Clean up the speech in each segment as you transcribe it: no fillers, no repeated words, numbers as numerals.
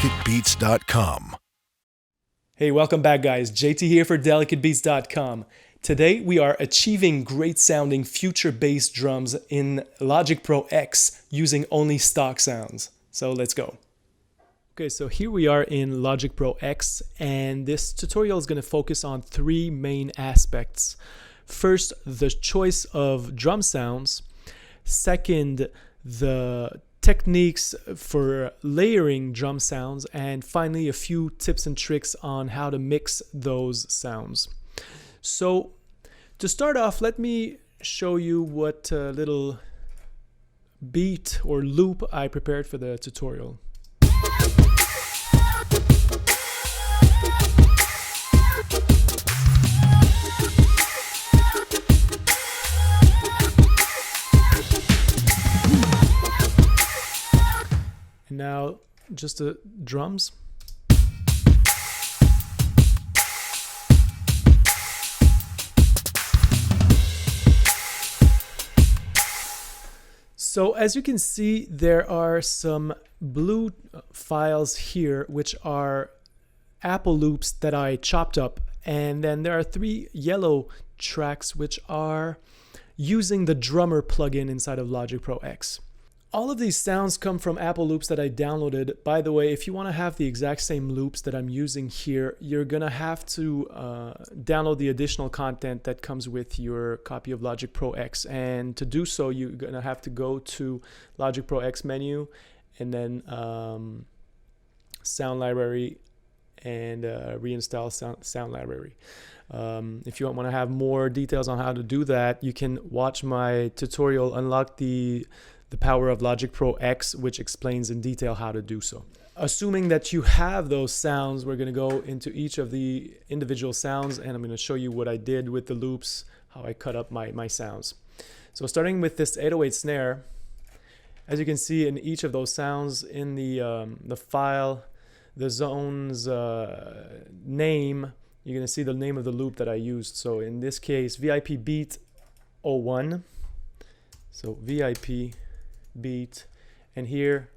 delicatebeats.com. Hey, welcome back, guys. JT here for delicatebeats.com. Today we are achieving great sounding future bass drums in Logic Pro X using only stock sounds. So let's go. Okay, so here we are in Logic Pro X, and this tutorial is going to focus on three main aspects. First, the choice of drum sounds. Second, the techniques for layering drum sounds. And finally, a few tips and tricks on how to mix those sounds. So to start off, let me show you what little beat or loop I prepared for the tutorial. And now just the drums. So as you can see, there are some blue files here, which are Apple loops that I chopped up. And then there are three yellow tracks, which are using the drummer plugin inside of Logic Pro X. All of these sounds come from Apple loops that I downloaded. By the way, if you want to have the exact same loops that I'm using here, you're going to have to download the additional content that comes with your copy of Logic Pro X. And to do so, you're going to have to go to Logic Pro X menu and then Sound Library and Reinstall sound Library. If you want to have more details on how to do that, you can watch my tutorial, Unlock the Power of Logic Pro X, which explains in detail how to do so. Assuming that you have those sounds, we're going to go into each of the individual sounds, and I'm going to show you what I did with the loops, how I cut up my sounds. So starting with this 808 snare, as you can see in each of those sounds in the file, the zone's name, you're going to see the name of the loop that I used. So in this case, VIP beat 01. So VIP beat, and here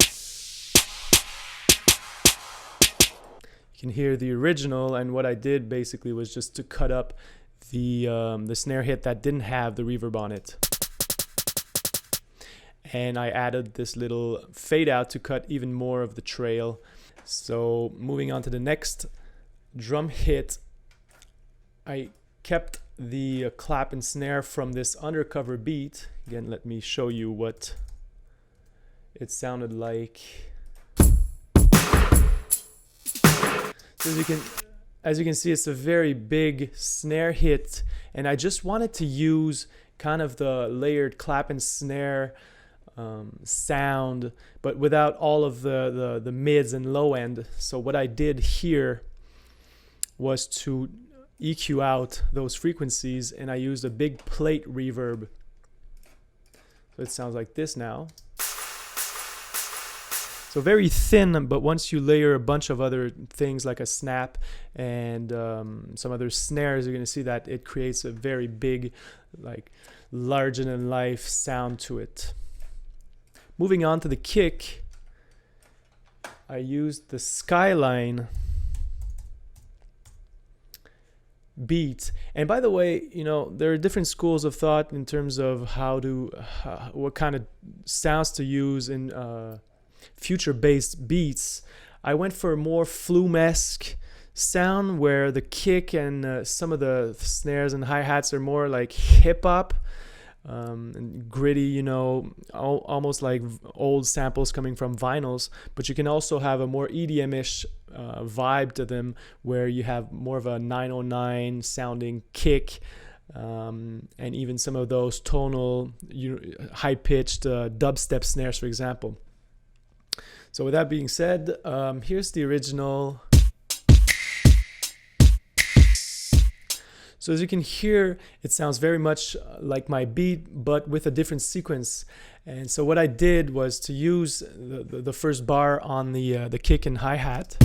you can hear the original, and what I did basically was just to cut up the snare hit that didn't have the reverb on it, and I added this little fade out to cut even more of the trail. So moving on to the next drum hit, I kept the clap and snare from this undercover beat. Again, let me show you what it sounded like. So as you can see, it's a very big snare hit, and I just wanted to use kind of the layered clap and snare sound, but without all of the mids and low end. So what I did here was to EQ out those frequencies, and I used a big plate reverb. So it sounds like this now. So very thin, but once you layer a bunch of other things like a snap and some other snares, you're going to see that it creates a very big, like larger than life sound to it. Moving on to the kick, I used the Skyline beat. And by the way, you know, there are different schools of thought in terms of what kind of sounds to use in future-based beats. I went for a more flume-esque sound where the kick and some of the snares and hi-hats are more like hip-hop and gritty, you know, almost like old samples coming from vinyls. But you can also have a more EDM-ish vibe to them, where you have more of a 909 sounding kick, and even some of those tonal, high-pitched dubstep snares, for example. So with that being said, here's the original. So as you can hear, it sounds very much like my beat, but with a different sequence. And so what I did was to use the first bar on the kick and hi-hat.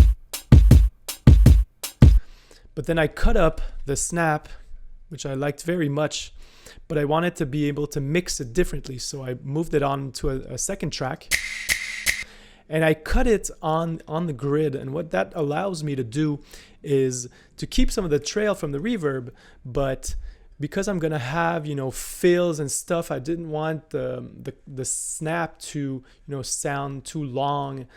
But then I cut up the snap, which I liked very much, but I wanted to be able to mix it differently. So I moved it on to a second track. and I cut it on the grid. And what that allows me to do is to keep some of the trail from the reverb, but because I'm gonna have, you know, fills and stuff, I didn't want the snap to, you know, sound too long.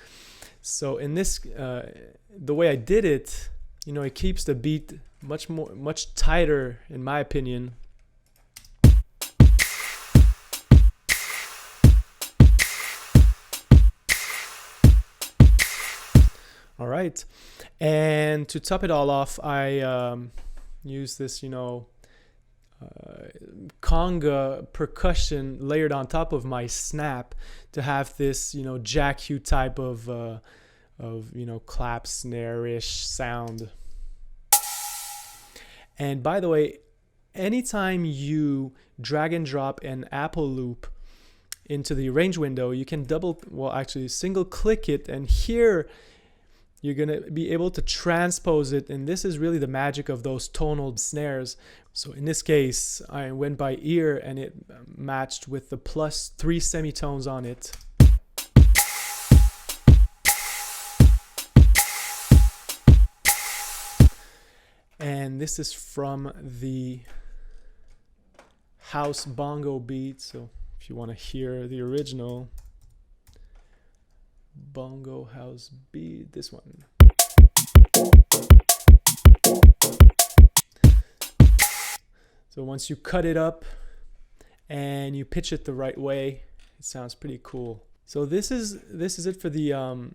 So in this, the way I did it, you know, it keeps the beat much tighter, in my opinion. All right, and to top it all off, I use this, you know, conga percussion layered on top of my snap to have this, you know, Jack Hugh type of you know, clap snare-ish sound. And by the way, anytime you drag and drop an Apple loop into the arrange window, you can single click it, and here you're going to be able to transpose it. And this is really the magic of those tonal snares. So in this case, I went by ear and it matched with the +3 semitones on it. And this is from the house bongo beat. So if you want to hear the original bongo house beat, this one. So once you cut it up and you pitch it the right way, it sounds pretty cool. So this is it for the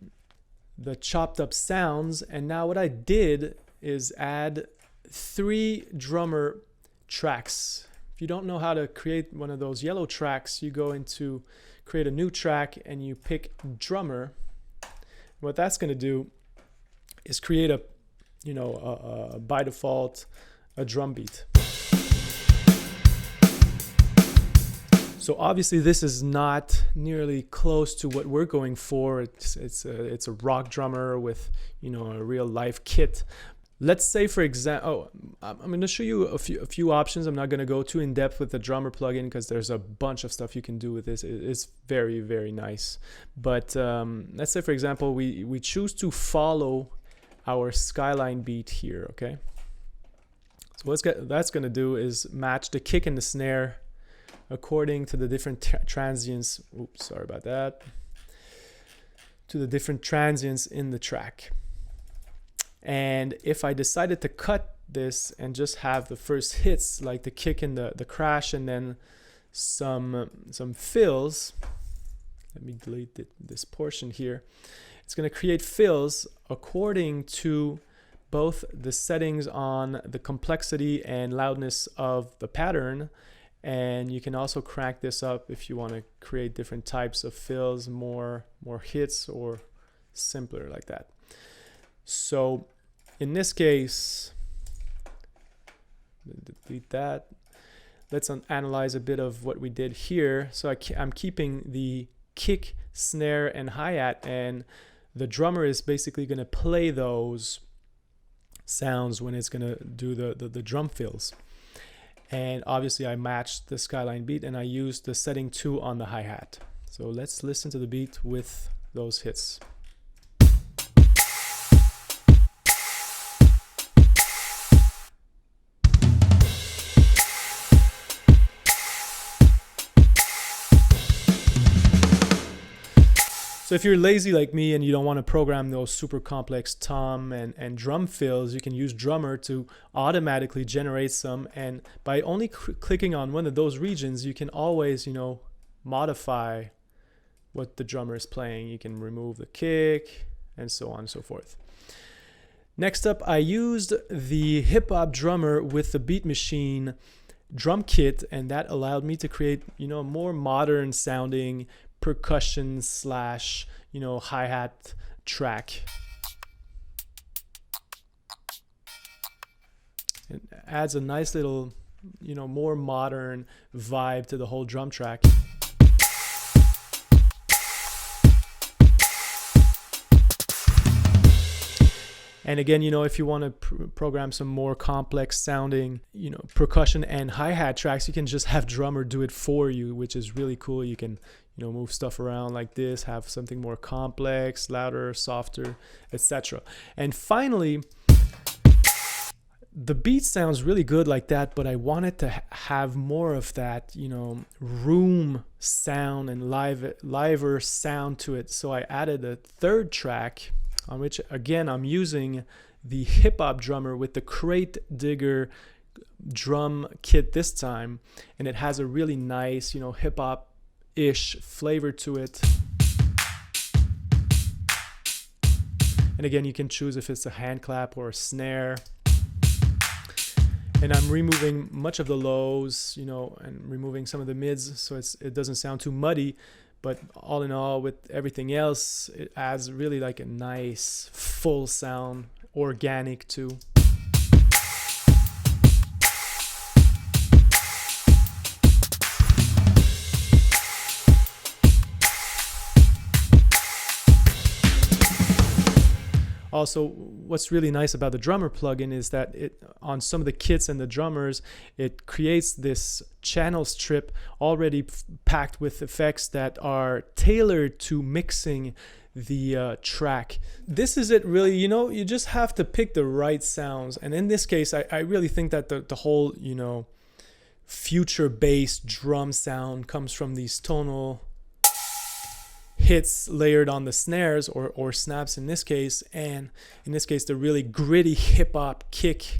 chopped up sounds. And now what I did is add 3 drummer tracks. If you don't know how to create one of those yellow tracks, you go into create a new track and you pick drummer. What that's going to do is create a, you know, by default a drum beat. So obviously this is not nearly close to what we're going for. It's a rock drummer with, you know, a real life kit. Let's say, for example, I'm going to show you a few options. I'm not going to go too in depth with the drummer plugin because there's a bunch of stuff you can do with this. It's very, very nice. But let's say, for example, we choose to follow our skyline beat here. Okay. So what that's going to do is match the kick and the snare according to the different transients. Oops, sorry about that. To the different transients in the track. And if I decided to cut this and just have the first hits, like the kick and the crash, and then some fills, let me delete this portion here. It's going to create fills according to both the settings on the complexity and loudness of the pattern. And you can also crank this up if you want to create different types of fills, more hits, or simpler like that. So in this case, delete that. Let's analyze a bit of what we did here. So I'm keeping the kick, snare, and hi-hat, and the drummer is basically going to play those sounds when it's going to do the drum fills. And obviously I matched the skyline beat and I used the setting 2 on the hi-hat. So let's listen to the beat with those hits. So if you're lazy like me and you don't want to program those super complex tom and drum fills, you can use Drummer to automatically generate some. And by only clicking on one of those regions, you can always, you know, modify what the drummer is playing. You can remove the kick and so on and so forth. Next up, I used the hip hop drummer with the Beat Machine drum kit, and that allowed me to create, you know, more modern sounding percussion slash, you know, hi-hat track. It adds a nice little, you know, more modern vibe to the whole drum track. And again, you know, if you want to program some more complex sounding, you know, percussion and hi-hat tracks, you can just have Drummer do it for you, which is really cool. You can, move stuff around like this, have something more complex, louder, softer, etc. And finally, the beat sounds really good like that, but I wanted to have more of that, room sound and liver sound to it. So I added a third track on which, again, I'm using the hip-hop drummer with the Crate Digger drum kit this time, and it has a really nice, hip-hop-ish flavor to it. And again, you can choose if it's a hand clap or a snare. And I'm removing much of the lows, and removing some of the mids, so it doesn't sound too muddy. But all in all, with everything else, it adds really like a nice full sound, organic too. Also, what's really nice about the drummer plugin is that on some of the kits and the drummers, it creates this channel strip already packed with effects that are tailored to mixing the track. This is it really, you just have to pick the right sounds. And in this case, I really think that the whole, future bass drum sound comes from these tonal hits layered on the snares or snaps in this case, and in this case the really gritty hip-hop kick.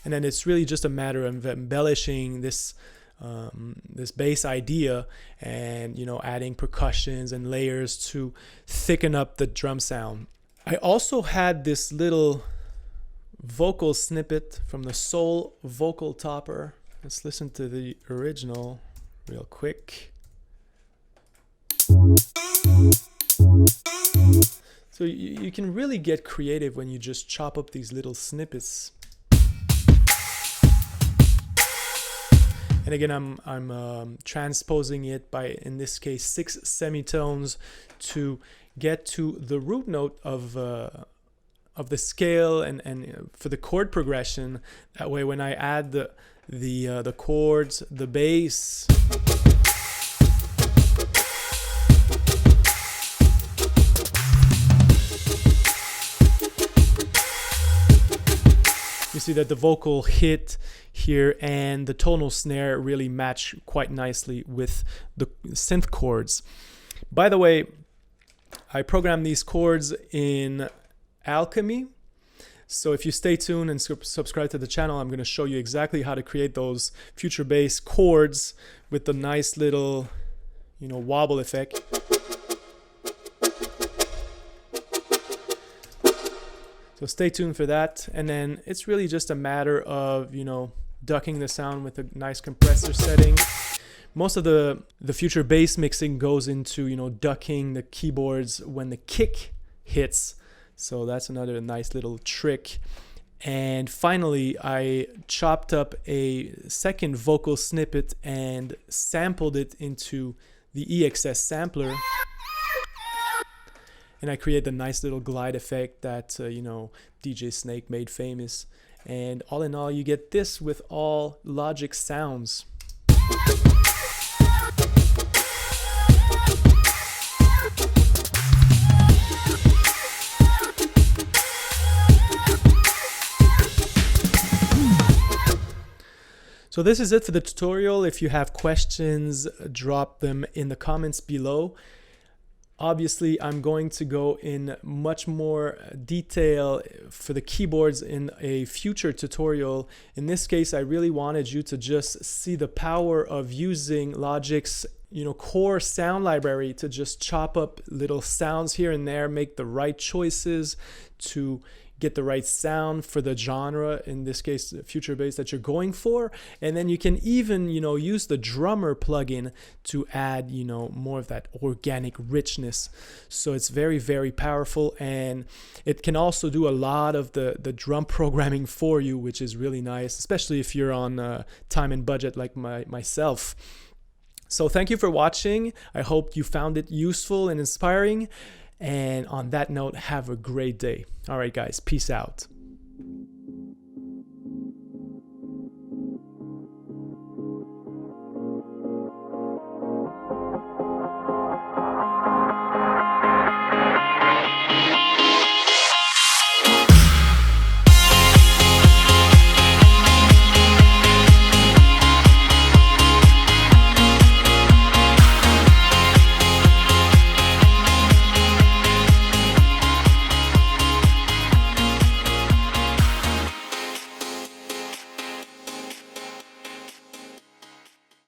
And then it's really just a matter of embellishing this bass idea and adding percussions and layers to thicken up the drum sound. I also had this little vocal snippet from the Soul Vocal Topper. Let's listen to the original real quick. So you can really get creative when you just chop up these little snippets. And again, I'm transposing it by, in this case, 6 semitones to get to the root note of the scale and for the chord progression. That way, when I add the chords, the bass, you see that the vocal hit here and the tonal snare really match quite nicely with the synth chords. By the way, I programmed these chords in Alchemy. So if you stay tuned and subscribe to the channel, I'm going to show you exactly how to create those future bass chords with the nice little, wobble effect. So stay tuned for that. And then it's really just a matter of, ducking the sound with a nice compressor setting. Most of the future bass mixing goes into, ducking the keyboards when the kick hits. So that's another nice little trick. And finally, I chopped up a second vocal snippet and sampled it into the EXS sampler. And I created a nice little glide effect that, DJ Snake made famous. And all in all, you get this with all Logic sounds. So this is it for the tutorial. If you have questions, drop them in the comments below. Obviously, I'm going to go in much more detail for the keyboards in a future tutorial. In this case, I really wanted you to just see the power of using Logic's core sound library to just chop up little sounds here and there, make the right choices to get the right sound for the genre, in this case future bass that you're going for. And then you can even use the drummer plugin to add more of that organic richness. So it's very, very powerful, and it can also do a lot of the drum programming for you, which is really nice, especially if you're on time and budget like myself. So thank you for watching. I hope you found it useful and inspiring. And on that note, have a great day. All right, guys, peace out.